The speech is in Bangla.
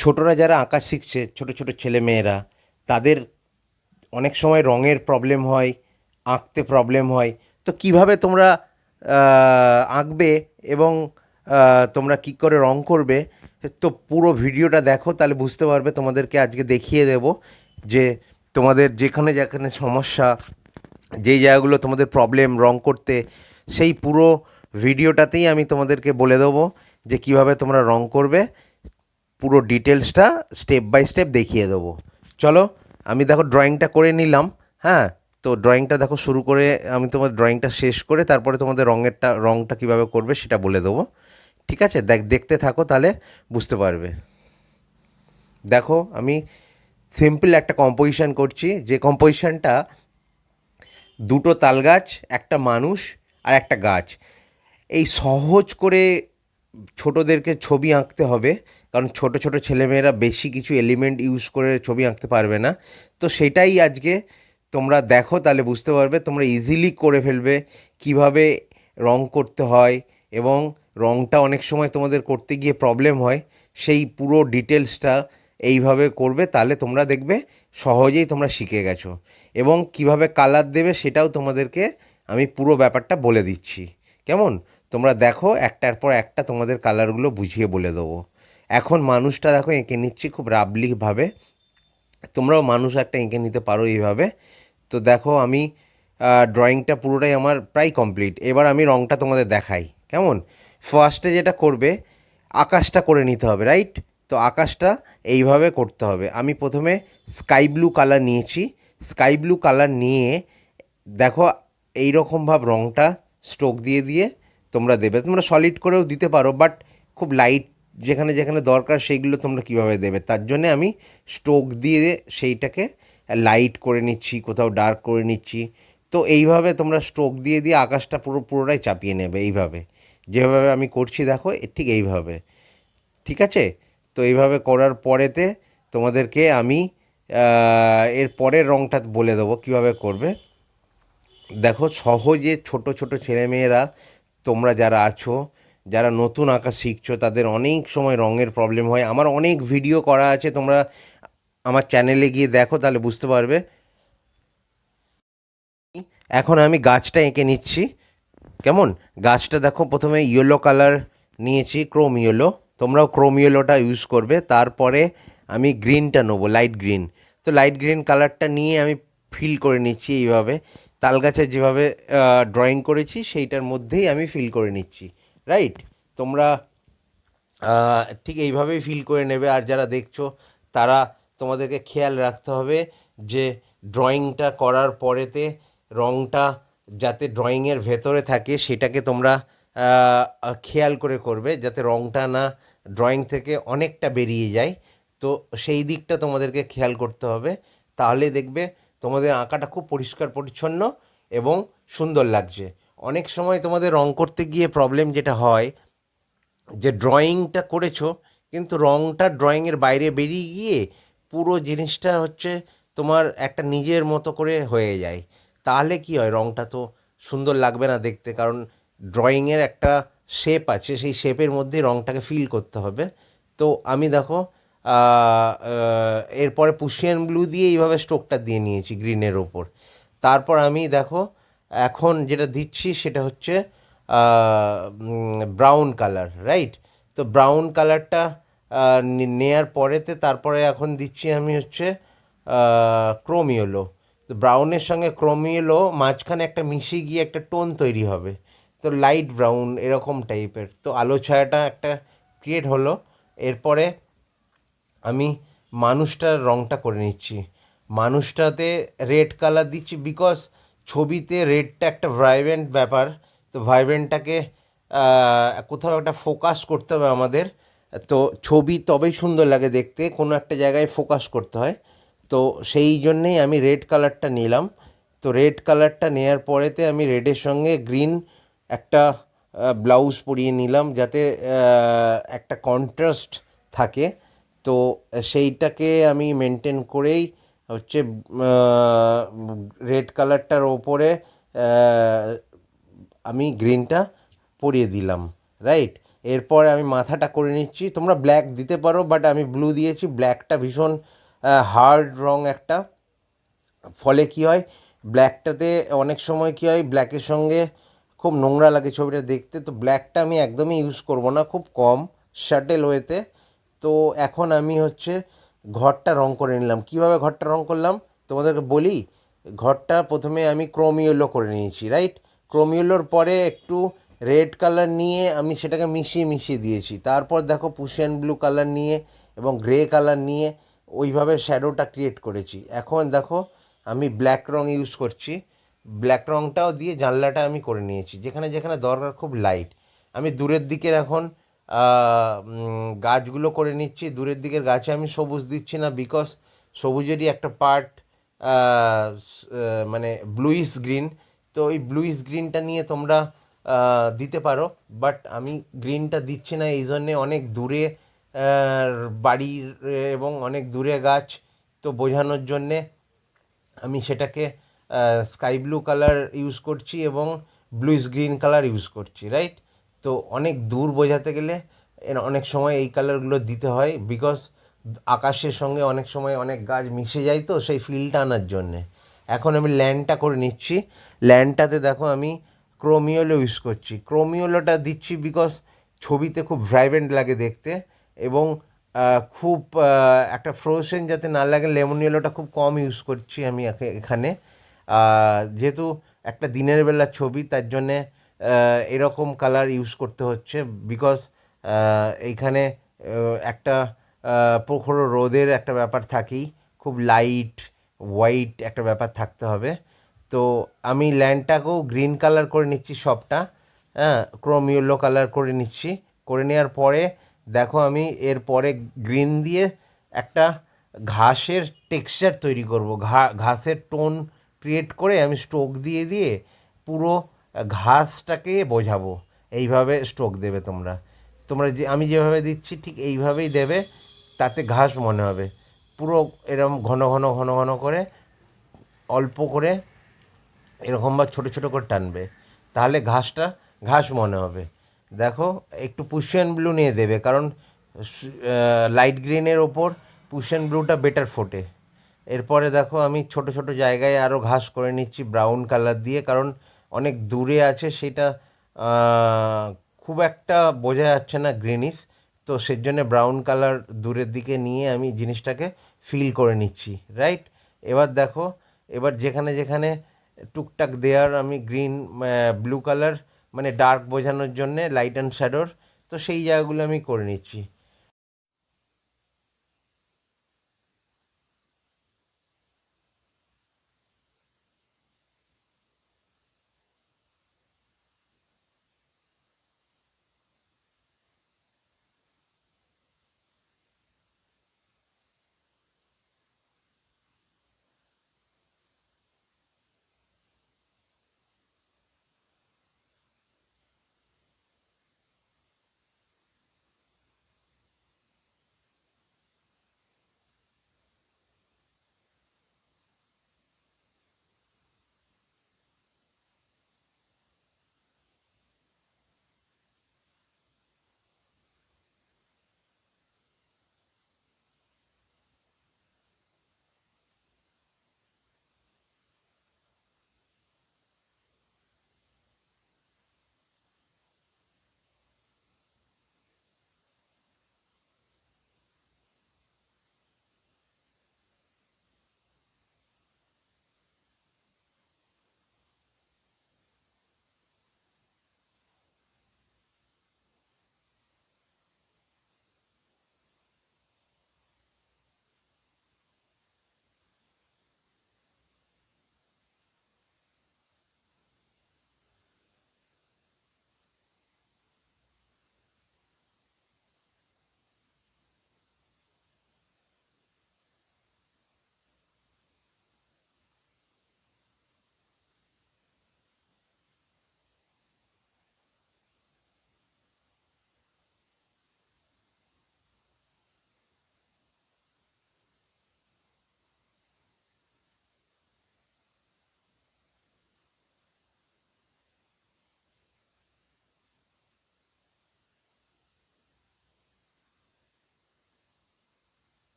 ছোটরা যারা আঁকা শিখছে, ছোট ছোট ছেলেমেয়েরা, তাদের অনেক সময় রঙের প্রবলেম হয়, আঁকতে প্রবলেম হয়। তো কিভাবে তোমরা আঁকবে এবং তোমরা কি করে রং করবে, তো পুরো ভিডিওটা দেখো, তাহলে বুঝতে পারবে। তোমাদেরকে আজকে দেখিয়ে দেব যে তোমাদের যেখানে যেখানে সমস্যা, যেই জায়গাগুলো তোমাদের প্রবলেম রং করতে, সেই পুরো ভিডিওটাতেই আমি তোমাদেরকে বলে দেবো যে কিভাবে তোমরা রং করবে। পুরো ডিটেলসটা স্টেপ বাই স্টেপ দেখিয়ে দেবো। চলো, আমি দেখো ড্রয়িংটা করে নিলাম। হ্যাঁ, তো ড্রয়িংটা দেখো শুরু করে আমি তোমার ড্রয়িংটা শেষ করে তারপরে তোমাদের রঙটা কীভাবে করবে সেটা বলে দেবো। ঠিক আছে, দেখতে থাকো, তাহলে বুঝতে পারবে। দেখো, আমি সিম্পল একটা কম্পোজিশন করছি, যে কম্পোজিশনটা দুটো তাল গাছ, একটা মানুষ আর একটা গাছ। এই সহজ করে ছোটোদেরকে ছবি আঁকতে হবে, কারণ ছোট ছোট ছেলেমেয়েরা বেশি কিছু এলিমেন্ট ইউজ করে ছবি আঁকতে পারবে না। তো সেটাই আজকে তোমরা দেখো, তাহলে বুঝতে পারবে। তোমরা ইজিলি করে ফেলবে কিভাবে রং করতে হয়, এবং রংটা অনেক সময় তোমাদের করতে গিয়ে প্রবলেম হয়, সেই পুরো ডিটেলসটা এইভাবে করবে, তাহলে তোমরা দেখবে সহজেই তোমরা শিখে গেছো। এবং কিভাবে কালার দেবে সেটাও তোমাদেরকে আমি পুরো ব্যাপারটা বলে দিচ্ছি। কেমন? তোমরা দেখো, একটার পর একটা তোমাদের কালারগুলো বুঝিয়ে বলে দেবো। এখন মানুষটা দেখো এঁকে নিচ্ছি খুব রাবলিভাবে। তোমরাও মানুষ একটা এঁকে নিতে পারো এইভাবে। তো দেখো, আমি ড্রয়িংটা পুরোটাই আমার প্রায় কমপ্লিট। এবার আমি রংটা তোমাদের দেখাই। কেমন? ফার্স্টে যেটা করবে, আকাশটা করে নিতে হবে, রাইট? তো আকাশটা এইভাবে করতে হবে। আমি প্রথমে স্কাই ব্লু কালার নিয়েছি। স্কাই ব্লু কালার নিয়ে দেখো, এই রকমভাবে রংটা স্ট্রোক দিয়ে দিয়ে তোমরা দেবে। তোমরা সলিড করেও দিতে পারো, বাট খুব লাইট যেখানে যেখানে দরকার সেইগুলো তোমরা কীভাবে দেবে, তার জন্যে আমি স্ট্রোক দিয়ে সেইটাকে লাইট করে নিচ্ছি, কোথাও ডার্ক করে নিচ্ছি। তো এইভাবে তোমরা স্ট্রোক দিয়ে দিয়ে আকাশটা পুরোটাই চাপিয়ে নেবে এইভাবে, যেভাবে আমি করছি দেখো, ঠিক এইভাবে। ঠিক আছে? তো এইভাবে করার পরেতে তোমাদেরকে আমি এর পরের রঙটা বলে দেবো কীভাবে করবে। দেখো, সহজে ছোট ছোট ছেলেমেয়েরা, তোমরা যারা আছো, যারা নতুন আঁকা শিখছো, তাদের অনেক সময় রঙের প্রবলেম হয়। আমার অনেক ভিডিও করা আছে, তোমরা আমার চ্যানেলে গিয়ে দেখো, তাহলে বুঝতে পারবে। এখন আমি গাছটা এঁকে নিচ্ছি। কেমন? গাছটা দেখো, প্রথমে ইয়েলো কালার নিয়েছি, ক্রোম ইয়েলো। তোমরাও ক্রোম ইয়েলোটা ইউজ করবে। তারপরে আমি গ্রিনটা নেবো, লাইট গ্রিন। তো লাইট গ্রিন কালারটা নিয়ে আমি ফিল করে নিচ্ছি এইভাবে। তাল গাছের যেভাবে ড্রয়িং করেছি সেইটার মধ্যেই আমি ফিল করে নিচ্ছি, রাইট? তোমরা ঠিক এইভাবেই ফিল করে নেবে। আর যারা দেখছো, তারা তোমাদেরকে খেয়াল রাখতে হবে যে ড্রয়িংটা করার পরেতে রঙটা যাতে ড্রয়িংয়ের ভেতরে থাকে, সেটাকে তোমরা খেয়াল করে করবে, যাতে রঙটা না ড্রয়িং থেকে অনেকটা বেরিয়ে যায়। তো সেই দিকটা তোমাদেরকে খেয়াল করতে হবে, তাহলে দেখবে তোমাদের আঁকাটা খুব পরিষ্কার পরিচ্ছন্ন এবং সুন্দর লাগছে। অনেক সময় তোমাদের রং করতে গিয়ে প্রবলেম যেটা হয়, যে ড্রয়িংটা করেছো কিন্তু রঙটা ড্রয়িংয়ের বাইরে বেরিয়ে গিয়ে পুরো জিনিসটা হচ্ছে তোমার একটা নিজের মতো করে হয়ে যায়। তাহলে কি হয়, রঙটা তো সুন্দর লাগবে না দেখতে, কারণ ড্রয়িংয়ের একটা শেপ আছে, সেই শেপের মধ্যে রঙটাকে ফিল করতে হবে। তো আমি দেখো এরপরে পুশিয়ান ব্লু দিয়ে এইভাবে স্ট্রোকটা দিয়ে নিয়েছি গ্রিনের ওপর। তারপর আমি দেখো এখন যেটা দিচ্ছি সেটা হচ্ছে ব্রাউন কালার, রাইট? তো ব্রাউন কালারটা নেয়ার পরেতে তারপরে এখন দিচ্ছি আমি হচ্ছে ক্রোম ইয়েলো। তো ব্রাউনের সঙ্গে ক্রোম ইয়েলো মাঝখানে একটা মিশে গিয়ে একটা টোন তৈরি হবে, তো লাইট ব্রাউন এরকম টাইপের। তো আলো ছায়াটা একটা ক্রিয়েট হলো। এরপরে আমি মানুষটার রঙটা করে নিচ্ছি। মানুষটাতে রেড কালার দিচ্ছি, বিকজ ছবিতে রেডটা একটা ভাইব্রেন্ট ব্যাপার। তো ভাইব্রেন্টটাকে কোথাও একটা ফোকাস করতে হবে আমাদের। তো ছবি তবেই সুন্দর লাগে দেখতে, কোনো একটা জায়গায় ফোকাস করতে হয়। তো সেই জন্যেই আমি রেড কালারটা নিলাম। তো রেড কালারটা নেওয়ার পরেতে আমি রেডের সঙ্গে গ্রিন একটা ব্লাউজ পরিয়ে নিলাম, যাতে একটা কন্ট্রাস্ট থাকে। তো সেইটাকে আমি মেনটেন করেই হচ্ছে রেড কালারটার ওপরে আমি গ্রিনটা পরিয়ে দিলাম, রাইট? এরপরে আমি মাথাটা করে নিচ্ছি, তোমরা ব্ল্যাক দিতে পারো বাট আমি ব্লু দিয়েছি, ব্ল্যাকটা ভীষণ হার্ড রং একটা, ফলে কী হয় ব্ল্যাকটাতে অনেক সময় কী হয় ব্ল্যাকের সঙ্গে খুব নোংরা লাগে ছবিটা দেখতে, তো ব্ল্যাকটা আমি একদমই ইউজ করব না, খুব কম শার্টেল ওয়েতে। তো এখন আমি হচ্ছে ঘরটা রং করে নিলাম। কীভাবে ঘরটা রং করলাম তোমাদেরকে বলি। ঘরটা প্রথমে আমি ক্রোম ইয়েলো করে নিয়েছি, রাইট। ক্রোম ইয়েলোর পরে একটু রেড কালার নিয়ে আমি সেটাকে মিশিয়ে মিশিয়ে দিয়েছি। তারপর দেখো পুশিয়ান ব্লু কালার নিয়ে এবং গ্রে কালার নিয়ে ওইভাবে শ্যাডোটা ক্রিয়েট করেছি। এখন দেখো আমি ব্ল্যাক রং ইউজ করছি, ব্ল্যাক রংটাও দিয়ে জানলাটা আমি করে নিয়েছি, যেখানে যেখানে দরকার খুব লাইট। আমি দূরের দিকের এখন গাছগুলো করে নিচ্ছি। দূরের দিকের গাছে আমি সবুজ দিচ্ছি না, বিকজ সবুজেরই একটা পার্ট মানে ব্লুইশ গ্রিন। তো এই ব্লুইশ গ্রিনটা নিয়ে তোমরা দিতে পারো, বাট আমি গ্রিনটা দিচ্ছি না এই জন্যে অনেক দূরে বাড়ির এবং অনেক দূরে গাছ, তো বোঝানোর জন্যে আমি সেটাকে স্কাই ব্লু কালার ইউজ করছি এবং ব্লুইশ গ্রিন কালার ইউজ করছি, রাইট। তো অনেক দূর বোঝাতে গেলে অনেক সময় এই কালারগুলো দিতে হয়, বিকজ আকাশের সঙ্গে অনেক সময় অনেক গাছ মিশে যায়, তো সেই ফিলটা আনার জন্যে। এখন আমি ল্যান্ডটা করে নিচ্ছি। ল্যান্ডটাতে দেখো আমি ক্রোমিওলো ইউজ করছি। ক্রোমিওলোটা দিচ্ছি বিকজ ছবিতে খুব ভাইব্রেন্ট লাগে দেখতে, এবং খুব একটা ফ্রোজেন যাতে না লাগে, লেমন ইয়েলোটা খুব কম ইউজ করছি আমি এখানে। যেহেতু একটা দিনের বেলার ছবি, তার জন্যে এরকম কালার ইউজ করতে হচ্ছে, বিকজ এইখানে একটা প্রখর রোদের একটা ব্যাপার থাকেই, খুব লাইট হোয়াইট একটা ব্যাপার থাকতে হবে। তো আমি ল্যান্ডটাকেও গ্রিন কালার করে নিচ্ছি সবটা, হ্যাঁ, ক্রোম ইয়েলো কালার করে নিচ্ছি। করে নেওয়ার পরে দেখো আমি এরপরে গ্রিন দিয়ে একটা ঘাসের টেক্সচার তৈরি করব, ঘাসের টোন ক্রিয়েট করে আমি স্ট্রোক দিয়ে দিয়ে পুরো ঘাসটাকে বোঝাবো। এইভাবে স্ট্রোক দেবে তোমরা, তোমরা যে আমি যেভাবে দিচ্ছি ঠিক এইভাবেই দেবে, তাতে ঘাস মনে হবে। পুরো এরকম ঘন ঘন ঘন ঘন করে, অল্প করে এরকম বা ছোটো ছোটো করে টানবে, তাহলে ঘাসটা ঘাস মনে হবে। দেখো একটু পুশিয়ান ব্লু নিয়ে দেবে, কারণ লাইট গ্রিনের ওপর পুশিয়ান ব্লুটা বেটার ফোটে। এরপরে দেখো আমি ছোট ছোট জায়গায় আরও ঘাস করে নিচ্ছি ব্রাউন কালার দিয়ে, কারণ অনেক দূরে আছে সেটা খুব একটা বোঝা যাচ্ছে না গ্রিনিশ, তো সেই জন্যে ব্রাউন কালার দূরের দিকে নিয়ে আমি জিনিসটাকে ফিল করে নিচ্ছি, রাইট। এবার দেখো, এবার যেখানে যেখানে টুকটাক দেওয়ার আমি গ্রিন ব্লু কালার মানে ডার্ক বোঝানোর জন্যে লাইট অ্যান্ড শ্যাডোর, তো সেই জায়গাগুলো আমি করে নিচ্ছি।